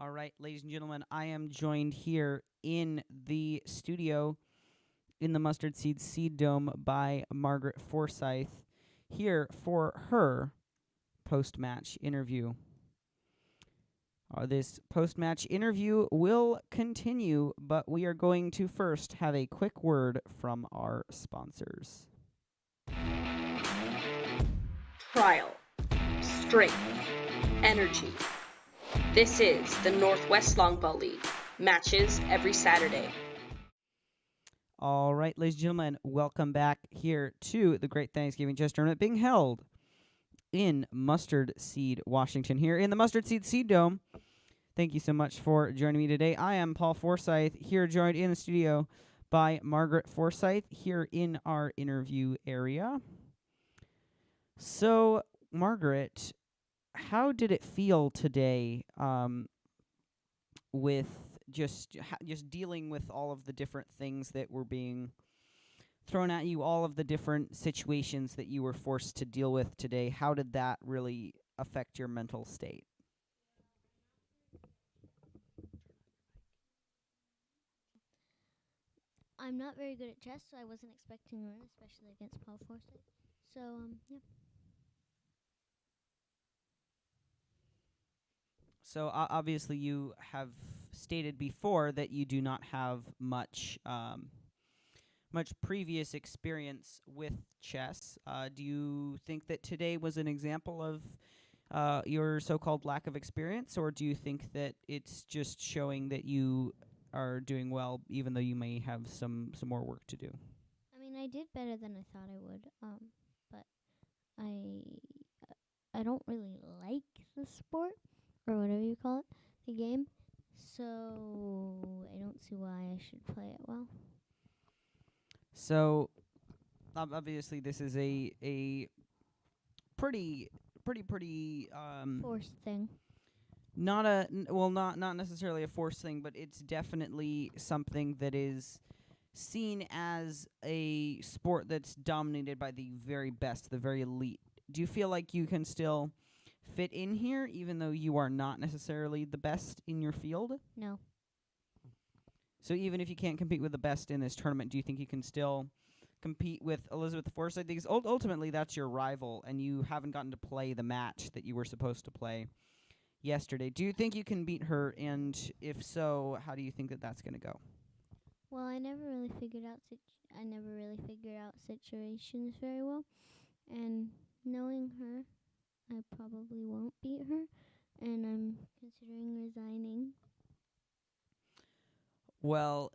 All right, ladies and gentlemen, I am joined here in the studio in the Mustard Seed Dome by Margaret Forsyth here for her post-match interview. This post-match interview will continue, but we are going to first have a quick word from our sponsors. Trial, strength, energy. This is the Northwest Longbow League. Matches every Saturday. All right, ladies and gentlemen, welcome back here to the Great Thanksgiving Chess Tournament being held in Mustard Seed, Washington, here in the Mustard Seed Dome. Thank you so much for joining me today. I am Paul Forsyth, here joined in the studio by Margaret Forsyth, here in our interview area. So, Margaret, how did it feel today with just dealing with all of the different things that were being thrown at you, all of the different situations that you were forced to deal with today? How did that really affect your mental state? I'm not very good at chess, so I wasn't expecting to win, especially against Paul Forsyth. So, yeah. So obviously you have stated before that you do not have much previous experience with chess. Do you think that today was an example of your so-called lack of experience, or do you think that it's just showing that you are doing well, even though you may have some more work to do? I mean, I did better than I thought I would, but I don't really like the sport, or whatever you call it, the game, so I don't see why I should play it well. So obviously this is a pretty Forced thing. not necessarily a forced thing, but it's definitely something that is seen as a sport that's dominated by the very best, the very elite. Do you feel like you can still fit in here, even though you are not necessarily the best in your field? No. So even if you can't compete with the best in this tournament, do you think you can still compete with Elizabeth Forsyth? Because ultimately that's your rival, and you haven't gotten to play the match that you were supposed to play yesterday. Do you think you can beat her, and if so, how do you think that that's going to go? Well, I never really figured out situations very well, and knowing her, I probably won't beat her, and I'm considering resigning. Well,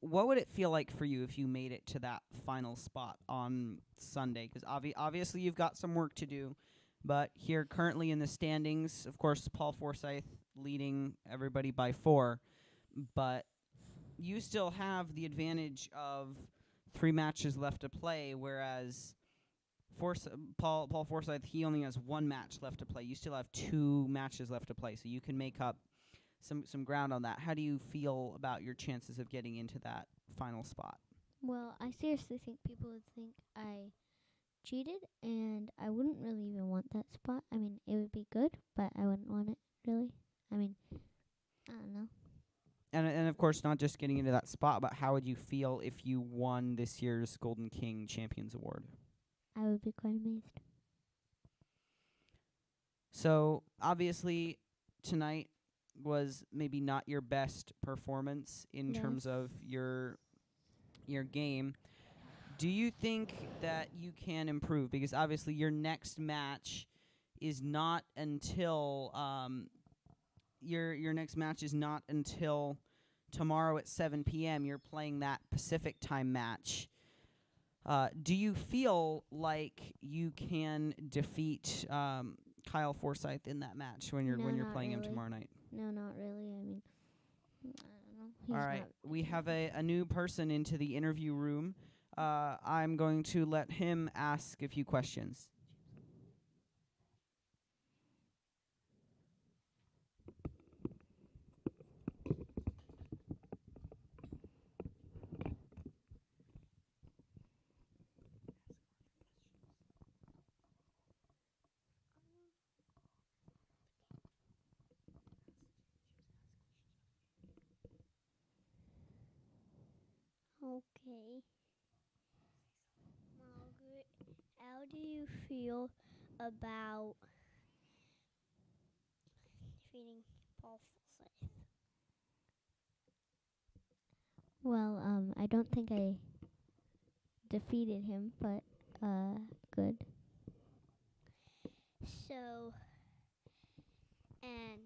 what would it feel like for you if you made it to that final spot on Sunday? Because obviously you've got some work to do, but here currently in the standings, of course, Paul Forsyth leading everybody by 4, but you still have the advantage of 3 matches left to play, whereas Paul Forsyth, he only has 1 match left to play. You still have 2 matches left to play, so you can make up some ground on that. How do you feel about your chances of getting into that final spot? Well, I seriously think people would think I cheated, and I wouldn't really even want that spot. I mean, it would be good, but I wouldn't want it, really. I mean, I don't know. And of course, not just getting into that spot, but how would you feel if you won this year's Golden King Champions Award? I would be quite amazed. So, obviously, tonight was maybe not your best performance in terms of your game. Do you think that you can improve? Because obviously your next match is not until your next match is not until tomorrow at 7 p.m. You're playing that Pacific time match. Do you feel like you can defeat Kyle Forsyth in that match when you're playing him tomorrow night? No, not really. I mean, I don't know. He's All right, we have a new person into the interview room. I'm going to let him ask a few questions. Okay. Margaret, how do you feel about defeating Paul Forsyth? Well, I don't think I defeated him, but good. So, and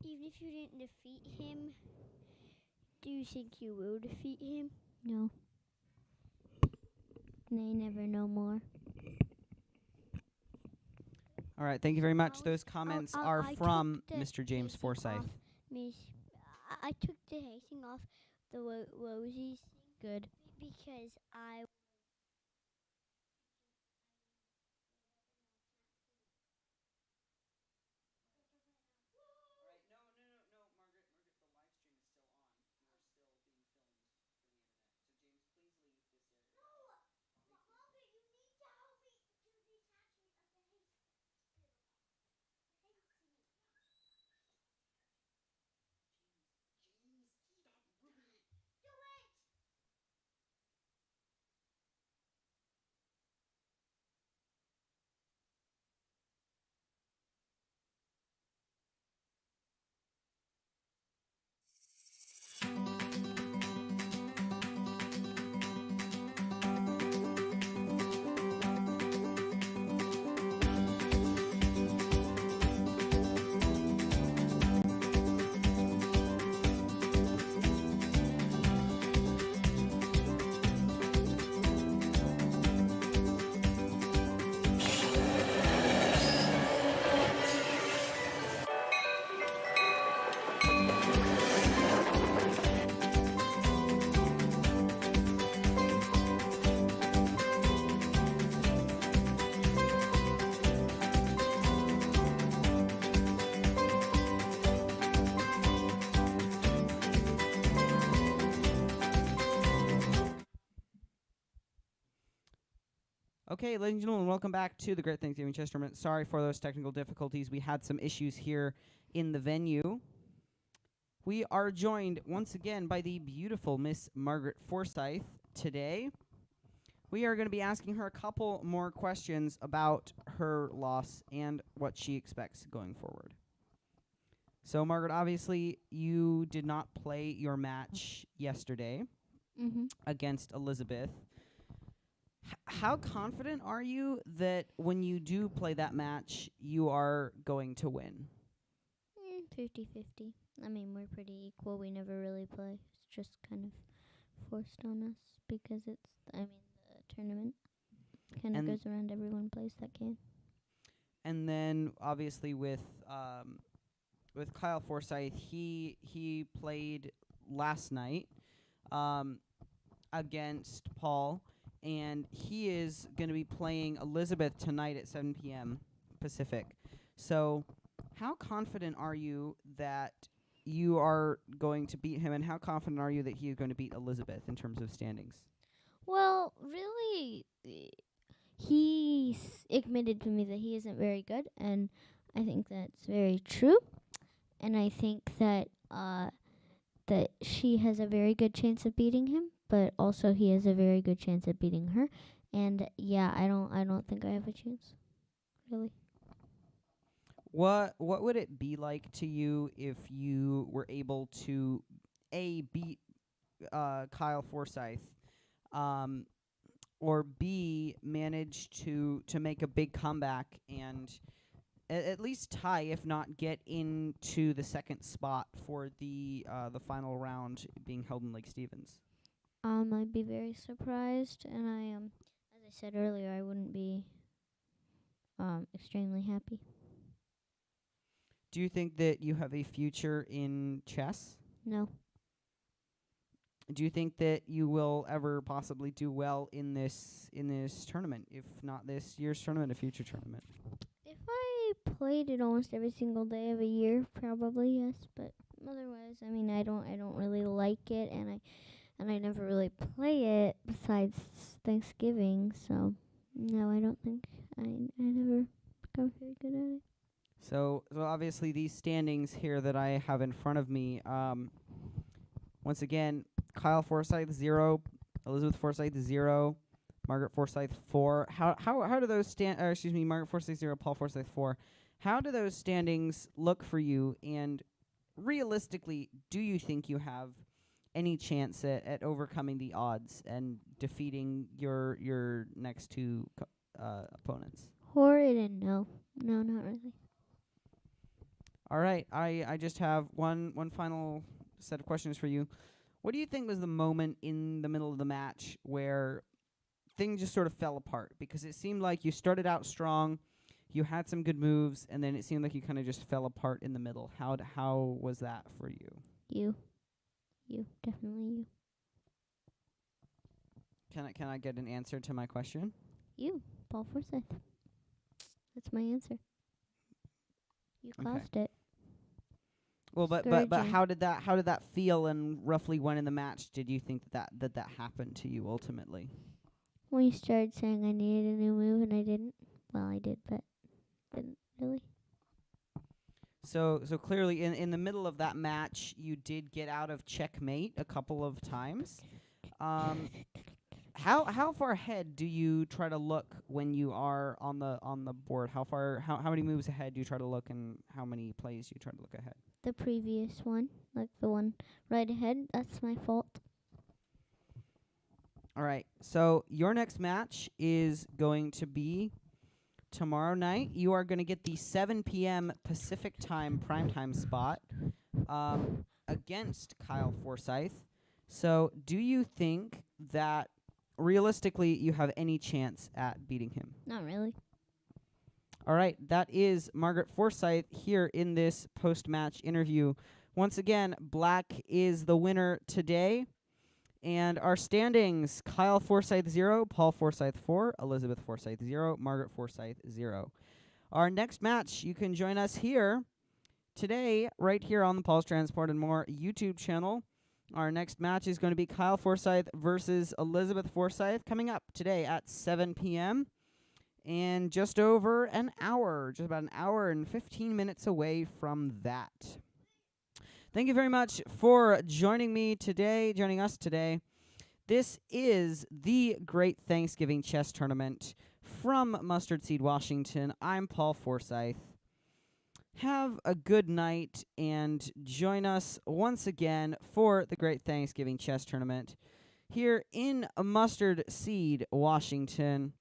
even if you didn't defeat him, do you think you will defeat him? No. They never know more. All right, thank you very much. Those comments are from Mr. James Forsyth. I took the hazing off the rosies. Good. Because I. Okay, ladies and gentlemen, welcome back to the Great Thanksgiving Chess Tournament. Sorry for those technical difficulties. We had some issues here in the venue. We are joined once again by the beautiful Miss Margaret Forsyth today. We are going to be asking her a couple more questions about her loss and what she expects going forward. So, Margaret, obviously, you did not play your match yesterday against Elizabeth. How confident are you that when you do play that match, you are going to win? 50-50. I mean, we're pretty equal. We never really play. It's just kind of forced on us because the tournament kind of goes around. Everyone plays that game. And then, obviously, with Kyle Forsyth, he played last night against Paul. And he is going to be playing Elizabeth tonight at 7 p.m. Pacific. So how confident are you that you are going to beat him, and how confident are you that he is going to beat Elizabeth in terms of standings? Well, really, he's admitted to me that he isn't very good, and I think that's very true. And I think that that she has a very good chance of beating him, but also he has a very good chance of beating her. And yeah, I don't think I have a chance. Really. What would it be like to you if you were able to beat Kyle Forsyth, or B, manage to make a big comeback and at least tie, if not get into the second spot for the final round being held in Lake Stevens? I'd be very surprised, and as I said earlier, I wouldn't be extremely happy. Do you think that you have a future in chess? No. Do you think that you will ever possibly do well in this tournament? If not this year's tournament, a future tournament? If I played it almost every single day of a year, probably yes. But otherwise, I mean, I don't really like it, and I never really play it besides Thanksgiving. So no, I don't think I never got very good at it. So obviously these standings here that I have in front of me, once again, Kyle Forsyth 0, Elizabeth Forsyth 0, Margaret Forsyth 4. How do those Margaret Forsyth 0, Paul Forsyth 4. How do those standings look for you? And realistically, do you think you have any chance at overcoming the odds and defeating your next two opponents? Horrid and no. No, not really. All right, I just have one final set of questions for you. What do you think was the moment in the middle of the match where things just sort of fell apart? Because it seemed like you started out strong, you had some good moves, and then it seemed like you kind of just fell apart in the middle. How was that for you? You, definitely you. Can I get an answer to my question? You, Paul Forsyth. That's my answer. You Okay. caused it. Well, but Scourging. how did that feel, and roughly when in the match did you think that happened to you ultimately? When you started saying I needed a new move and I didn't. Well, I did, but didn't really. So clearly in the middle of that match, you did get out of checkmate a couple of times. How far ahead do you try to look when you are on the board? How many moves ahead do you try to look, and how many plays do you try to look ahead? The previous one, like the one right ahead, that's my fault. All right. So your next match is going to be tomorrow night. You are going to get the 7 p.m. Pacific time primetime spot against Kyle Forsyth. So do you think that realistically you have any chance at beating him? Not really. All right, that is Margaret Forsyth here in this post-match interview. Once again, Black is the winner today. And our standings, Kyle Forsyth 0, Paul Forsyth 4, Elizabeth Forsyth 0, Margaret Forsyth 0. Our next match, you can join us here today, right here on the Paul's Transport and More YouTube channel. Our next match is going to be Kyle Forsyth versus Elizabeth Forsyth, coming up today at 7 p.m. and just over an hour, just about an hour and 15 minutes away from that. Thank you very much for joining us today. This is the Great Thanksgiving Chess Tournament from Mustard Seed, Washington. I'm Paul Forsyth. Have a good night and join us once again for the Great Thanksgiving Chess Tournament here in Mustard Seed, Washington.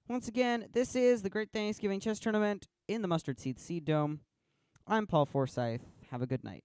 Once again, this is the Great Thanksgiving Chess Tournament in the Mustard Seed Seed Dome. I'm Paul Forsyth. Have a good night.